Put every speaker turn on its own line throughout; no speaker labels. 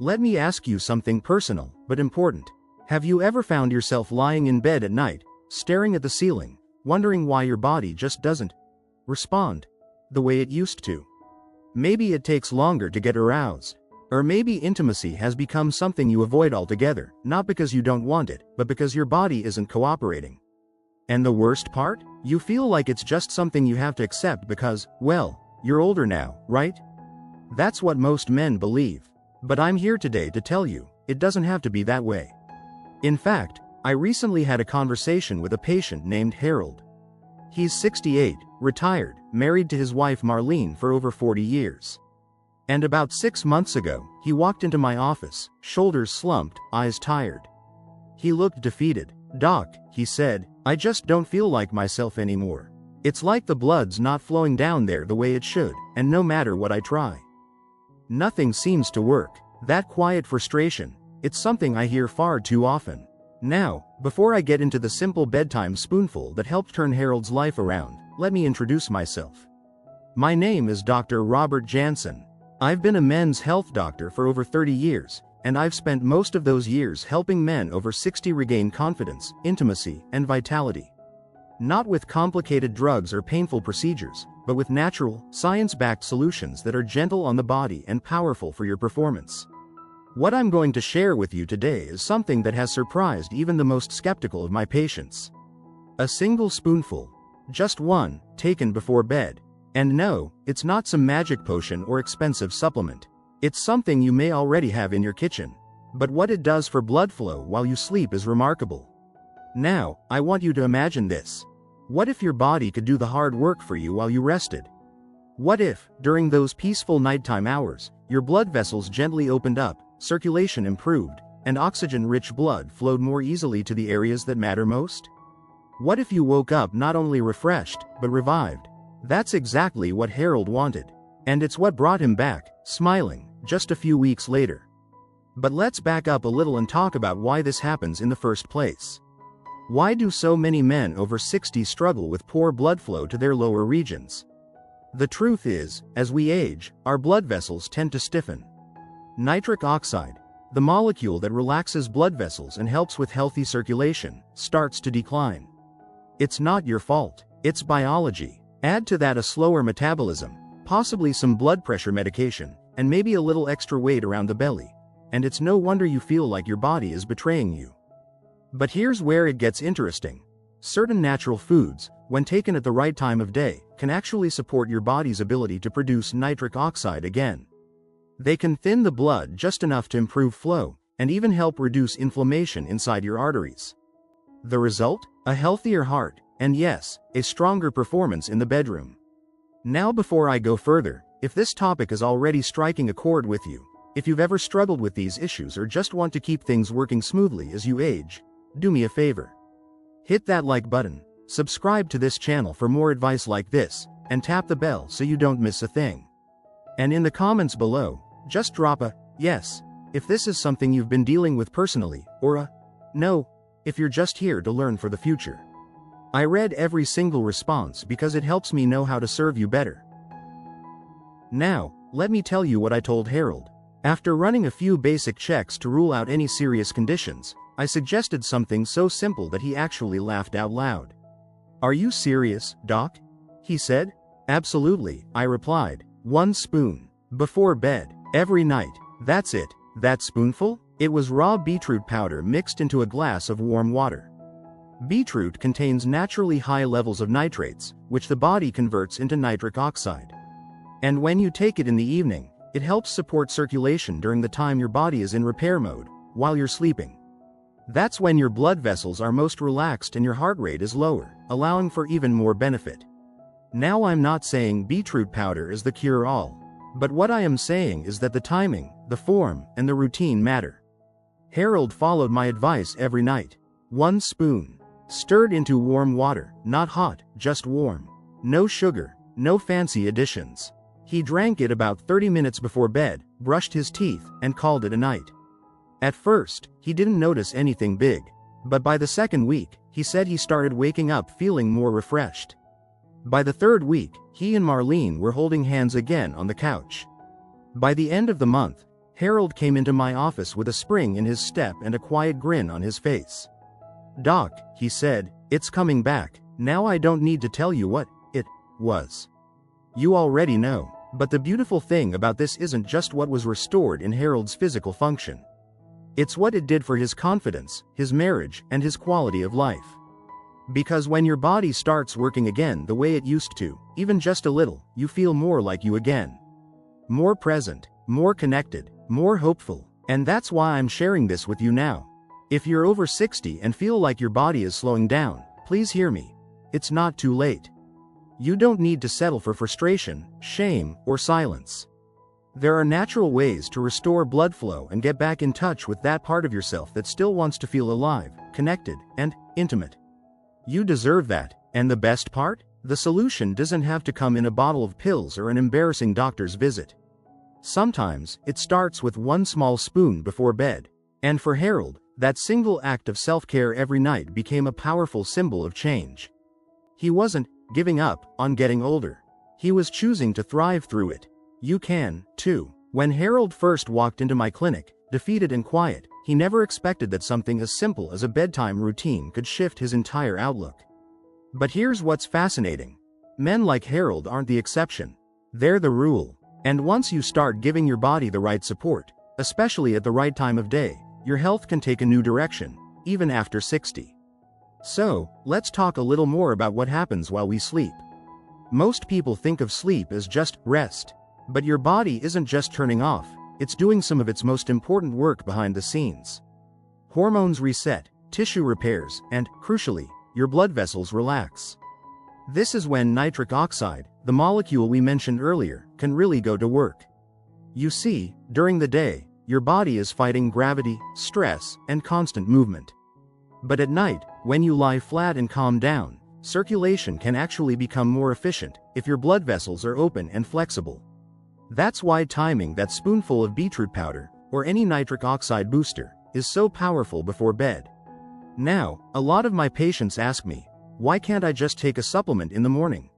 Let me ask you something personal, but important. Have you ever found yourself lying in bed at night, staring at the ceiling, wondering why your body just doesn't respond the way it used to? Maybe it takes longer to get aroused. Or maybe intimacy has become something you avoid altogether, not because you don't want it, but because your body isn't cooperating. And the worst part? You feel like it's just something you have to accept because, well, you're older now, right? That's what most men believe. But I'm here today to tell you, it doesn't have to be that way. In fact, I recently had a conversation with a patient named Harold. He's 68, retired, married to his wife Marlene for over 40 years. And about 6 months ago, he walked into my office, shoulders slumped, eyes tired. He looked defeated. "Doc," he said, "I just don't feel like myself anymore. It's like the blood's not flowing down there the way it should, and no matter what I try, nothing seems to work." That quiet frustration, it's something I hear far too often. Now, before I get into the simple bedtime spoonful that helped turn Harold's life around, let me introduce myself. My name is Dr. Robert Jansen. I've been a men's health doctor for over 30 years, and I've spent most of those years helping men over 60 regain confidence, intimacy, and vitality. Not with complicated drugs or painful procedures, but with natural, science-backed solutions that are gentle on the body and powerful for your performance. What I'm going to share with you today is something that has surprised even the most skeptical of my patients. A single spoonful, just one, taken before bed. And no, it's not some magic potion or expensive supplement. It's something you may already have in your kitchen. But what it does for blood flow while you sleep is remarkable. Now, I want you to imagine this. What if your body could do the hard work for you while you rested? What if, during those peaceful nighttime hours, your blood vessels gently opened up, circulation improved, and oxygen-rich blood flowed more easily to the areas that matter most? What if you woke up not only refreshed, but revived? That's exactly what Harold wanted. And it's what brought him back, smiling, just a few weeks later. But let's back up a little and talk about why this happens in the first place. Why do so many men over 60 struggle with poor blood flow to their lower regions? The truth is, as we age, our blood vessels tend to stiffen. Nitric oxide, the molecule that relaxes blood vessels and helps with healthy circulation, starts to decline. It's not your fault, it's biology. Add to that a slower metabolism, possibly some blood pressure medication, and maybe a little extra weight around the belly. And it's no wonder you feel like your body is betraying you. But here's where it gets interesting. Certain natural foods, when taken at the right time of day, can actually support your body's ability to produce nitric oxide again. They can thin the blood just enough to improve flow, and even help reduce inflammation inside your arteries. The result? A healthier heart, and yes, a stronger performance in the bedroom. Now before I go further, if this topic is already striking a chord with you, if you've ever struggled with these issues or just want to keep things working smoothly as you age, do me a favor. Hit that like button, subscribe to this channel for more advice like this, and tap the bell so you don't miss a thing. And in the comments below, just drop a yes if this is something you've been dealing with personally, or a no if you're just here to learn for the future. I read every single response because it helps me know how to serve you better. Now, let me tell you what I told Harold. After running a few basic checks to rule out any serious conditions, I suggested something so simple that he actually laughed out loud. "Are you serious, Doc?" he said. "Absolutely," I replied. "1 spoon. Before bed. Every night. That's it." That spoonful? It was raw beetroot powder mixed into a glass of warm water. Beetroot contains naturally high levels of nitrates, which the body converts into nitric oxide. And when you take it in the evening, it helps support circulation during the time your body is in repair mode, while you're sleeping. That's when your blood vessels are most relaxed and your heart rate is lower, allowing for even more benefit. Now I'm not saying beetroot powder is the cure-all, but what I am saying is that the timing, the form, and the routine matter. Harold followed my advice every night. 1 spoon. Stirred into warm water, not hot, just warm. No sugar, no fancy additions. He drank it about 30 minutes before bed, brushed his teeth, and called it a night. At first, he didn't notice anything big, but by the second week, he said he started waking up feeling more refreshed. By the third week, he and Marlene were holding hands again on the couch. By the end of the month, Harold came into my office with a spring in his step and a quiet grin on his face. "Doc," he said, "it's coming back. Now I don't need to tell you what it was. You already know. But the beautiful thing about this isn't just what was restored in Harold's physical function. It's what it did for his confidence, his marriage, and his quality of life. Because when your body starts working again the way it used to, even just a little, you feel more like you again. More present, more connected, more hopeful. And that's why I'm sharing this with you now. If you're over 60 and feel like your body is slowing down, please hear me. It's not too late. You don't need to settle for frustration, shame, or silence. There are natural ways to restore blood flow and get back in touch with that part of yourself that still wants to feel alive, connected, and intimate. You deserve that, and the best part? The solution doesn't have to come in a bottle of pills or an embarrassing doctor's visit. Sometimes, it starts with one small spoon before bed. And for Harold, that single act of self-care every night became a powerful symbol of change. He wasn't giving up on getting older. He was choosing to thrive through it. You can, too. When Harold first walked into my clinic, defeated and quiet, he never expected that something as simple as a bedtime routine could shift his entire outlook. But here's what's fascinating. Men like Harold aren't the exception. They're the rule. And once you start giving your body the right support, especially at the right time of day, your health can take a new direction, even after 60. So, let's talk a little more about what happens while we sleep. Most people think of sleep as just rest. But your body isn't just turning off, it's doing some of its most important work behind the scenes. Hormones reset, tissue repairs, and, crucially, your blood vessels relax. This is when nitric oxide, the molecule we mentioned earlier, can really go to work. You see, during the day, your body is fighting gravity, stress, and constant movement. But at night, when you lie flat and calm down, circulation can actually become more efficient if your blood vessels are open and flexible. That's why timing that spoonful of beetroot powder, or any nitric oxide booster, is so powerful before bed. Now, a lot of my patients ask me, why can't I just take a supplement in the morning?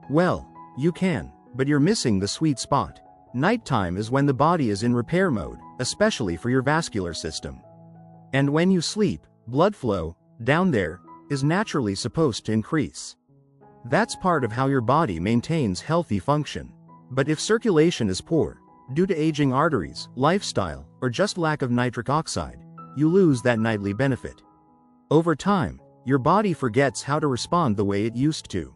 Well, you can, but you're missing the sweet spot. Nighttime is when the body is in repair mode, especially for your vascular system. And when you sleep, blood flow, down there, is naturally supposed to increase. That's part of how your body maintains healthy function. But if circulation is poor, due to aging arteries, lifestyle, or just lack of nitric oxide, you lose that nightly benefit. Over time, your body forgets how to respond the way it used to.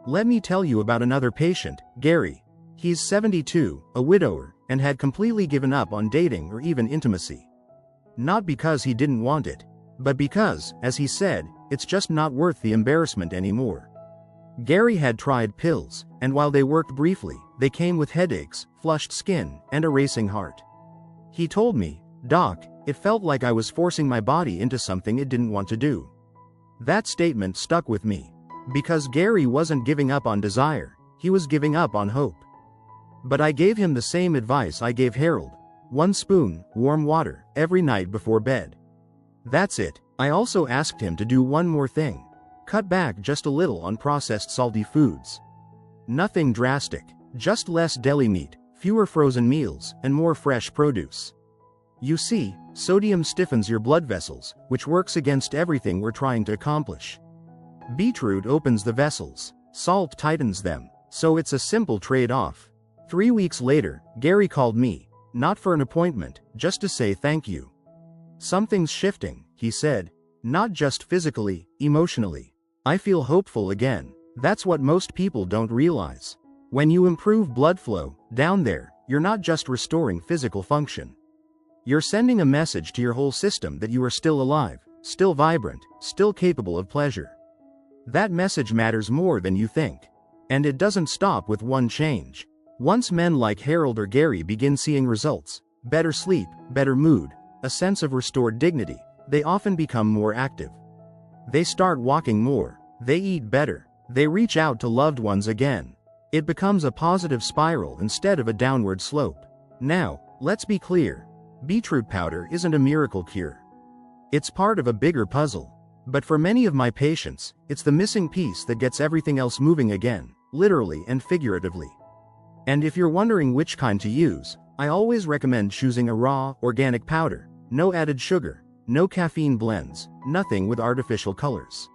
Let me tell you about another patient, Gary. He's 72, a widower, and had completely given up on dating or even intimacy. Not because he didn't want it, but because, as he said, it's just not worth the embarrassment anymore. Gary had tried pills, and while they worked briefly, they came with headaches, flushed skin, and a racing heart. He told me, "Doc, it felt like I was forcing my body into something it didn't want to do." That statement stuck with me. Because Gary wasn't giving up on desire, he was giving up on hope. But I gave him the same advice I gave Harold: one spoon, warm water, every night before bed. That's it. I also asked him to do one more thing. Cut back just a little on processed salty foods. Nothing drastic, just less deli meat, fewer frozen meals, and more fresh produce. You see, sodium stiffens your blood vessels, which works against everything we're trying to accomplish. Beetroot opens the vessels, salt tightens them, so it's a simple trade-off. 3 weeks later, Gary called me, not for an appointment, just to say thank you. "Something's shifting," he said, "not just physically, emotionally. I feel hopeful again." That's what most people don't realize. When you improve blood flow, down there, you're not just restoring physical function. You're sending a message to your whole system that you are still alive, still vibrant, still capable of pleasure. That message matters more than you think. And it doesn't stop with one change. Once men like Harold or Gary begin seeing results, better sleep, better mood, a sense of restored dignity, they often become more active. They start walking more, they eat better, they reach out to loved ones again. It becomes a positive spiral instead of a downward slope. Now, let's be clear. Beetroot powder isn't a miracle cure. It's part of a bigger puzzle. But for many of my patients, it's the missing piece that gets everything else moving again, literally and figuratively. And if you're wondering which kind to use, I always recommend choosing a raw, organic powder, no added sugar, no caffeine blends, nothing with artificial colors.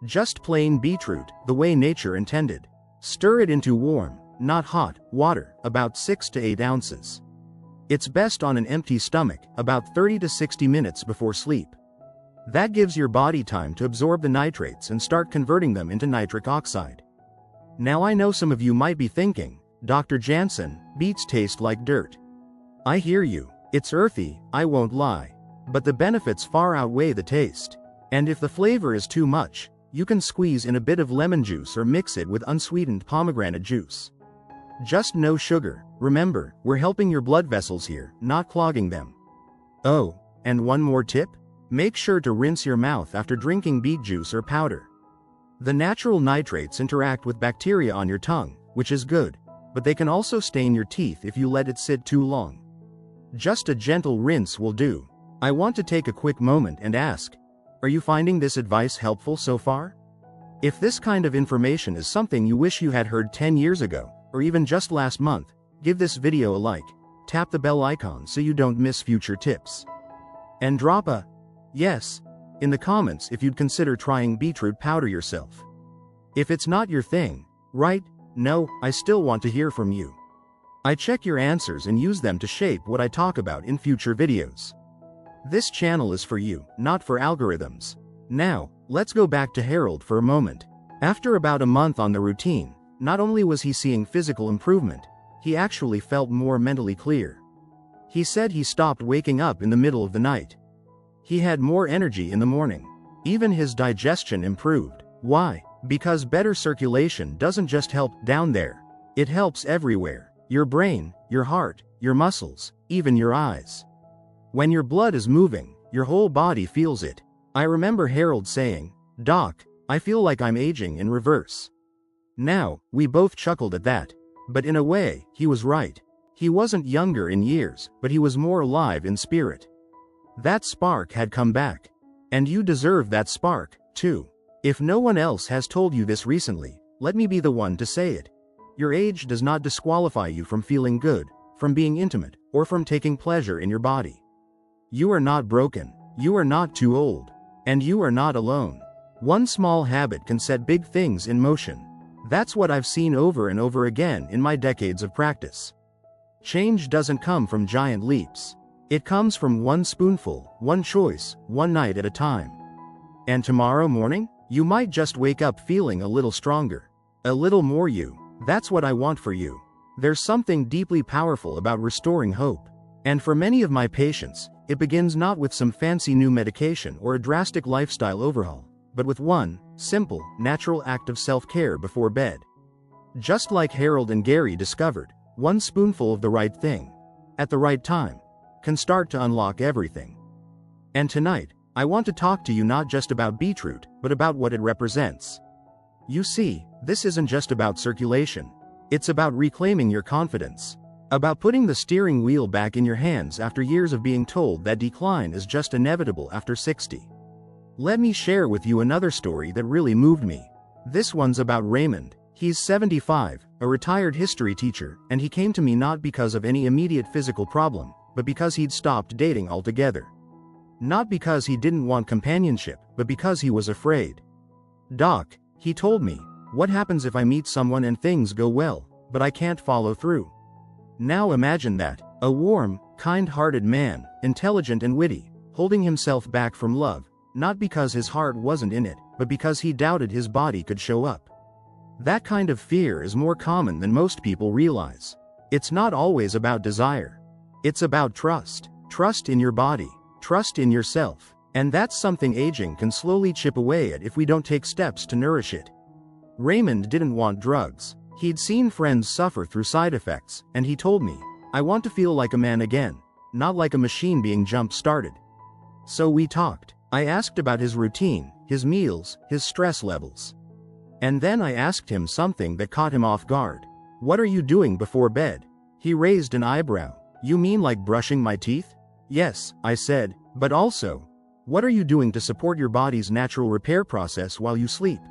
Just plain beetroot, the way nature intended. Stir it into warm, not hot, water, about 6 to 8 ounces. It's best on an empty stomach, about 30 to 60 minutes before sleep. That gives your body time to absorb the nitrates and start converting them into nitric oxide. Now I know some of you might be thinking, Dr. Jansen, beets taste like dirt. I hear you, it's earthy, I won't lie. But the benefits far outweigh the taste. And if the flavor is too much, you can squeeze in a bit of lemon juice or mix it with unsweetened pomegranate juice. Just no sugar. Remember, we're helping your blood vessels here, not clogging them. Oh, and one more tip? Make sure to rinse your mouth after drinking beet juice or powder. The natural nitrates interact with bacteria on your tongue, which is good, but they can also stain your teeth if you let it sit too long. Just a gentle rinse will do. I want to take a quick moment and ask, are you finding this advice helpful so far? If this kind of information is something you wish you had heard 10 years ago, or even just last month, give this video a like, tap the bell icon so you don't miss future tips. And drop a yes in the comments if you'd consider trying beetroot powder yourself. If it's not your thing, write, no, I still want to hear from you. I check your answers and use them to shape what I talk about in future videos. This channel is for you, not for algorithms. Now, let's go back to Harold for a moment. After about a month on the routine, not only was he seeing physical improvement, he actually felt more mentally clear. He said he stopped waking up in the middle of the night. He had more energy in the morning. Even his digestion improved. Why? Because better circulation doesn't just help down there. It helps everywhere. Your brain, your heart, your muscles, even your eyes. When your blood is moving, your whole body feels it. I remember Harold saying, "Doc, I feel like I'm aging in reverse." Now, we both chuckled at that. But in a way, he was right. He wasn't younger in years, but he was more alive in spirit. That spark had come back. And you deserve that spark, too. If no one else has told you this recently, let me be the one to say it. Your age does not disqualify you from feeling good, from being intimate, or from taking pleasure in your body. You are not broken. You are not too old. And you are not alone. One small habit can set big things in motion. That's what I've seen over and over again in my decades of practice. Change doesn't come from giant leaps. It comes from one spoonful, one choice, one night at a time. And tomorrow morning, you might just wake up feeling a little stronger. A little more you. That's what I want for you. There's something deeply powerful about restoring hope. And for many of my patients, it begins not with some fancy new medication or a drastic lifestyle overhaul, but with one simple, natural act of self-care before bed. Just like Harold and Gary discovered, one spoonful of the right thing, at the right time, can start to unlock everything. And tonight, I want to talk to you not just about beetroot, but about what it represents. You see, this isn't just about circulation. It's about reclaiming your confidence. About putting the steering wheel back in your hands after years of being told that decline is just inevitable after 60. Let me share with you another story that really moved me. This one's about Raymond. He's 75, a retired history teacher, and he came to me not because of any immediate physical problem, but because he'd stopped dating altogether. Not because he didn't want companionship, but because he was afraid. "Doc," he told me, "what happens if I meet someone and things go well, but I can't follow through?" Now imagine that, a warm, kind-hearted man, intelligent and witty, holding himself back from love, not because his heart wasn't in it, but because he doubted his body could show up. That kind of fear is more common than most people realize. It's not always about desire. It's about trust. Trust in your body. Trust in yourself. And that's something aging can slowly chip away at if we don't take steps to nourish it. Raymond didn't want drugs. He'd seen friends suffer through side effects, and he told me, "I want to feel like a man again, not like a machine being jump-started." So we talked. I asked about his routine, his meals, his stress levels. And then I asked him something that caught him off guard. "What are you doing before bed?" He raised an eyebrow. "You mean like brushing my teeth?" "Yes," I said, "but also, what are you doing to support your body's natural repair process while you sleep?"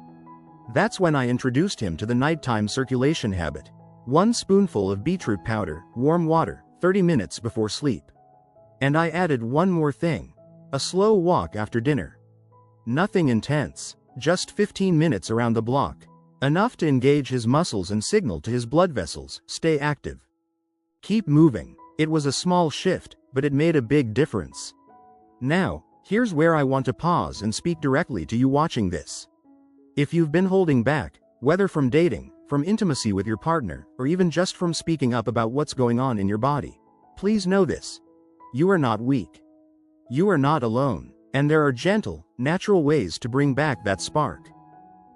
That's when I introduced him to the nighttime circulation habit. One spoonful of beetroot powder, warm water, 30 minutes before sleep. And I added one more thing. A slow walk after dinner. Nothing intense, just 15 minutes around the block. Enough to engage his muscles and signal to his blood vessels, stay active. Keep moving. It was a small shift, but it made a big difference. Now, here's where I want to pause and speak directly to you watching this. If you've been holding back, whether from dating, from intimacy with your partner, or even just from speaking up about what's going on in your body, please know this. You are not weak. You are not alone, and there are gentle, natural ways to bring back that spark.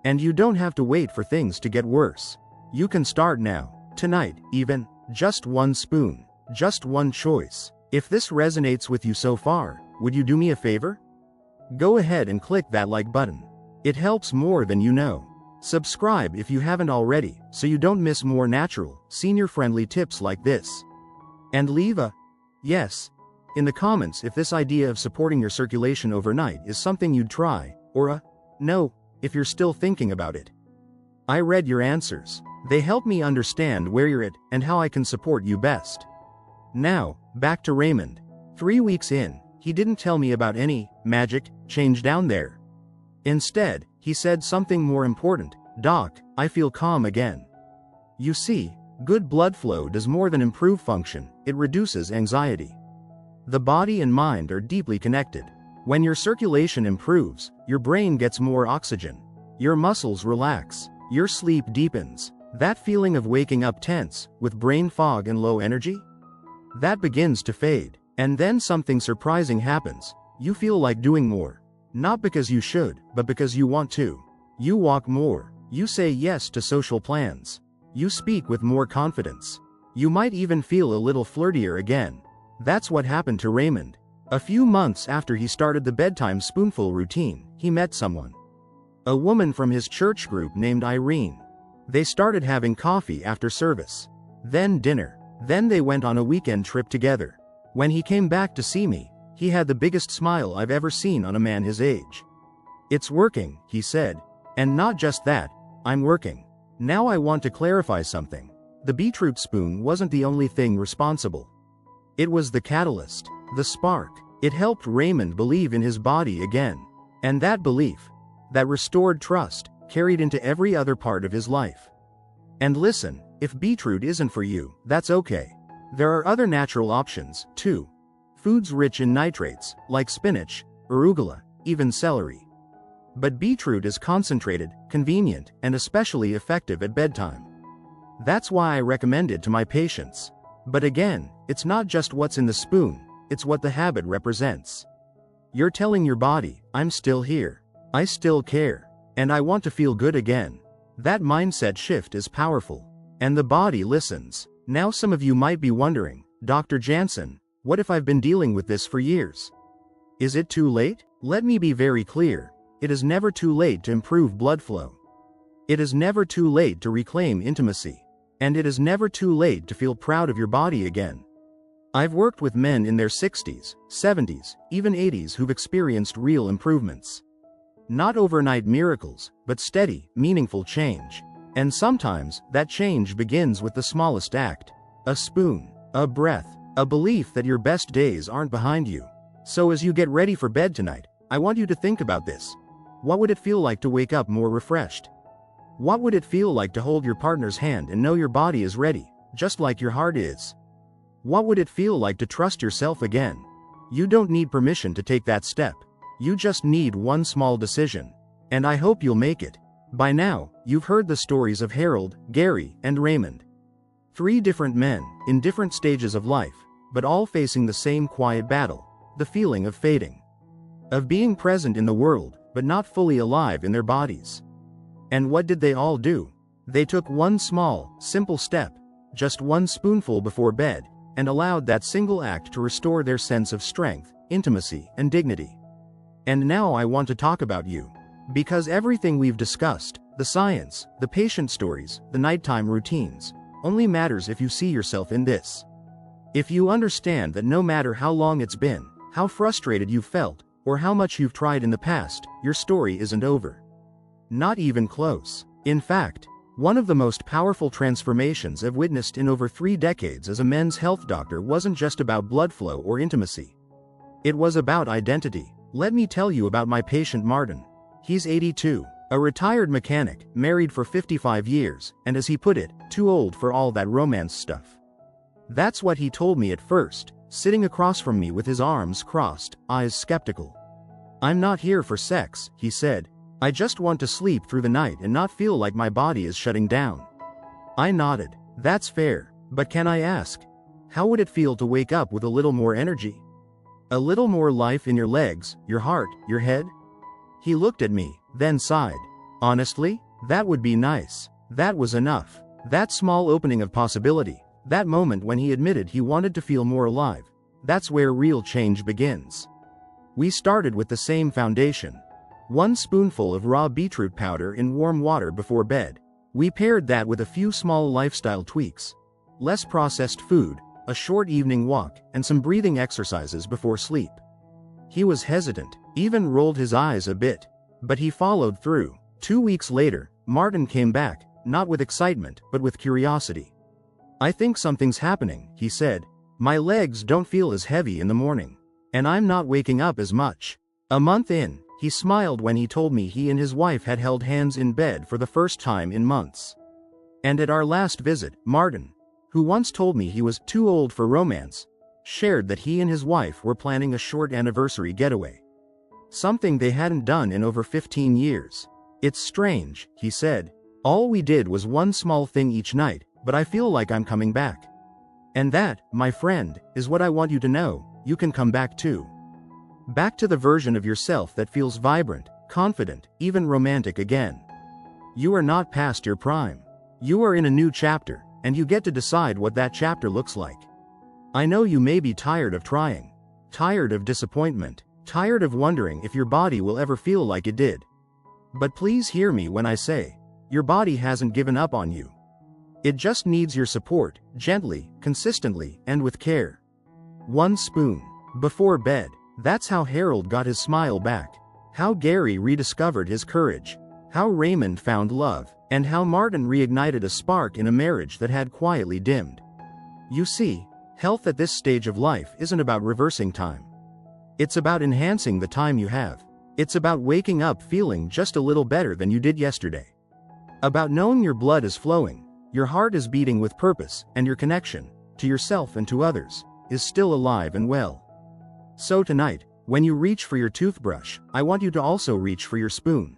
And you don't have to wait for things to get worse. You can start now, tonight, even, just one spoon, just one choice. If this resonates with you so far, would you do me a favor? Go ahead and click that like button. It helps more than you know. Subscribe if you haven't already, so you don't miss more natural, senior-friendly tips like this. And leave a yes in the comments if this idea of supporting your circulation overnight is something you'd try, or a no if you're still thinking about it. I read your answers. They help me understand where you're at and how I can support you best. Now, back to Raymond. 3 weeks in, he didn't tell me about any magic change down there. Instead, he said something more important. Doc, I feel calm again. You see, good blood flow does more than improve function, it reduces anxiety. The body and mind are deeply connected. When your circulation improves, your brain gets more oxygen. Your muscles relax. Your sleep deepens. That feeling of waking up tense, with brain fog and low energy? That begins to fade. And then something surprising happens. You feel like doing more. Not because you should, but because you want to. You walk more. You say yes to social plans. You speak with more confidence. You might even feel a little flirtier again. That's what happened to Raymond. A few months after he started the bedtime spoonful routine, he met someone. A woman from his church group named Irene. They started having coffee after service. Then dinner. Then they went on a weekend trip together. When he came back to see me, he had the biggest smile I've ever seen on a man his age. It's working, he said. And not just that, I'm working. Now I want to clarify something. The beetroot spoon wasn't the only thing responsible. It was the catalyst, the spark. It helped Raymond believe in his body again. And that belief, that restored trust, carried into every other part of his life. And listen, if beetroot isn't for you, that's okay. There are other natural options, too. Foods rich in nitrates, like spinach, arugula, even celery. But beetroot is concentrated, convenient, and especially effective at bedtime. That's why I recommend it to my patients. But again, it's not just what's in the spoon, it's what the habit represents. You're telling your body, I'm still here. I still care. And I want to feel good again. That mindset shift is powerful. And the body listens. Now some of you might be wondering, Dr. Jansen, what if I've been dealing with this for years? Is it too late? Let me be very clear. It is never too late to improve blood flow. It is never too late to reclaim intimacy. And it is never too late to feel proud of your body again. I've worked with men in their 60s, 70s, even 80s who've experienced real improvements. Not overnight miracles, but steady, meaningful change. And sometimes, that change begins with the smallest act. A spoon, a breath, a belief that your best days aren't behind you. So as you get ready for bed tonight, I want you to think about this. What would it feel like to wake up more refreshed? What would it feel like to hold your partner's hand and know your body is ready, just like your heart is? What would it feel like to trust yourself again? You don't need permission to take that step. You just need one small decision. And I hope you'll make it. By now, you've heard the stories of Harold, Gary, and Raymond. 3 different men, in different stages of life, but all facing the same quiet battle, the feeling of fading. Of being present in the world, but not fully alive in their bodies. And what did they all do? They took one small, simple step, just one spoonful before bed, and allowed that single act to restore their sense of strength, intimacy, and dignity. And now I want to talk about you. Because everything we've discussed, the science, the patient stories, the nighttime routines, only matters if you see yourself in this. If you understand that no matter how long it's been, how frustrated you've felt, or how much you've tried in the past, your story isn't over. Not even close. In fact, One of the most powerful transformations I've witnessed in over 3 decades as a men's health doctor wasn't just about blood flow or intimacy. It was about identity. Let me tell you about my patient Martin. He's 82, a retired mechanic, married for 55 years, and as he put it, too old for all that romance stuff. That's what he told me at first, sitting across from me with his arms crossed, eyes skeptical. "I'm not here for sex," he said. "I just want to sleep through the night and not feel like my body is shutting down." I nodded. "That's fair, but can I ask, how would it feel to wake up with a little more energy? A little more life in your legs, your heart, your head?" He looked at me, then sighed. "Honestly, that would be nice." That was enough. That small opening of possibility, that moment when he admitted he wanted to feel more alive, that's where real change begins. We started with the same foundation. 1 spoonful of raw beetroot powder in warm water before bed. We paired that with a few small lifestyle tweaks. Less processed food, a short evening walk, and some breathing exercises before sleep. He was hesitant, even rolled his eyes a bit. But he followed through. 2 weeks later, Martin came back, not with excitement, but with curiosity. "I think something's happening," he said. "My legs don't feel as heavy in the morning. And I'm not waking up as much." A month in, he smiled when he told me he and his wife had held hands in bed for the first time in months. And at our last visit, Martin, who once told me he was too old for romance, shared that he and his wife were planning a short anniversary getaway. Something they hadn't done in over 15 years. "It's strange," he said. "All we did was one small thing each night, but I feel like I'm coming back. And that, my friend, is what I want you to know. You can come back too. Back to the version of yourself that feels vibrant, confident, even romantic again. You are not past your prime. You are in a new chapter, and you get to decide what that chapter looks like. I know you may be tired of trying, tired of disappointment, tired of wondering if your body will ever feel like it did. But please hear me when I say, your body hasn't given up on you. It just needs your support, gently, consistently, and with care. 1 spoon. Before bed. That's how Harold got his smile back. How Gary rediscovered his courage. How Raymond found love. And how Martin reignited a spark in a marriage that had quietly dimmed. You see, health at this stage of life isn't about reversing time. It's about enhancing the time you have. It's about waking up feeling just a little better than you did yesterday. About knowing your blood is flowing, your heart is beating with purpose, and your connection, to yourself and to others, is still alive and well. So tonight, when you reach for your toothbrush, I want you to also reach for your spoon.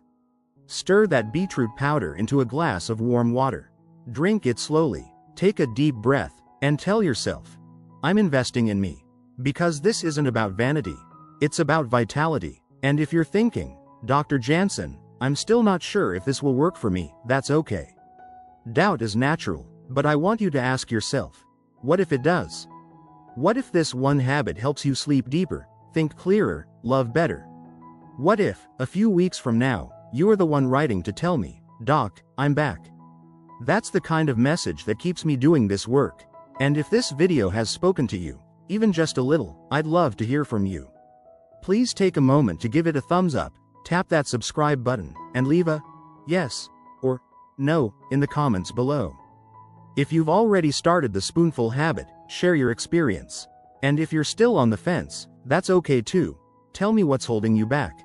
Stir that beetroot powder into a glass of warm water. Drink it slowly, take a deep breath, and tell yourself, I'm investing in me. Because this isn't about vanity, it's about vitality. And if you're thinking, Dr. Jansen, I'm still not sure if this will work for me, that's okay. Doubt is natural, but I want you to ask yourself, what if it does? What if this one habit helps you sleep deeper, think clearer, love better? What if, a few weeks from now, you are the one writing to tell me, Doc, I'm back? That's the kind of message that keeps me doing this work. And if this video has spoken to you, even just a little, I'd love to hear from you. Please take a moment to give it a thumbs up, tap that subscribe button, and leave a yes or no in the comments below. If you've already started the spoonful habit, share your experience. And if you're still on the fence, that's okay too. Tell me what's holding you back.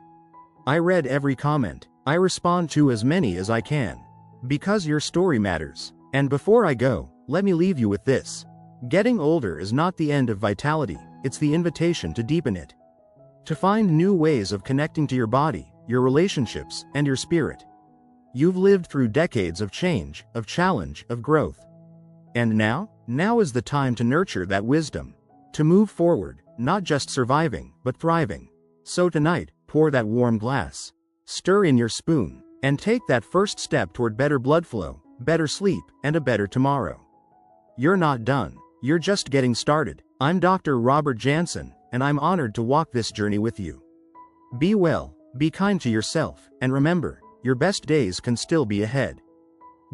I read every comment. I respond to as many as I can. Because your story matters. And before I go, let me leave you with this. Getting older is not the end of vitality, it's the invitation to deepen it. To find new ways of connecting to your body, your relationships, and your spirit. You've lived through decades of change, of challenge, of growth. And now is the time to nurture that wisdom. To move forward, not just surviving, but thriving. So tonight, pour that warm glass. Stir in your spoon, and take that first step toward better blood flow, better sleep, and a better tomorrow. You're not done. You're just getting started. I'm Dr. Robert Jansen, and I'm honored to walk this journey with you. Be well, be kind to yourself, and remember, your best days can still be ahead.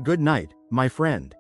Good night, my friend.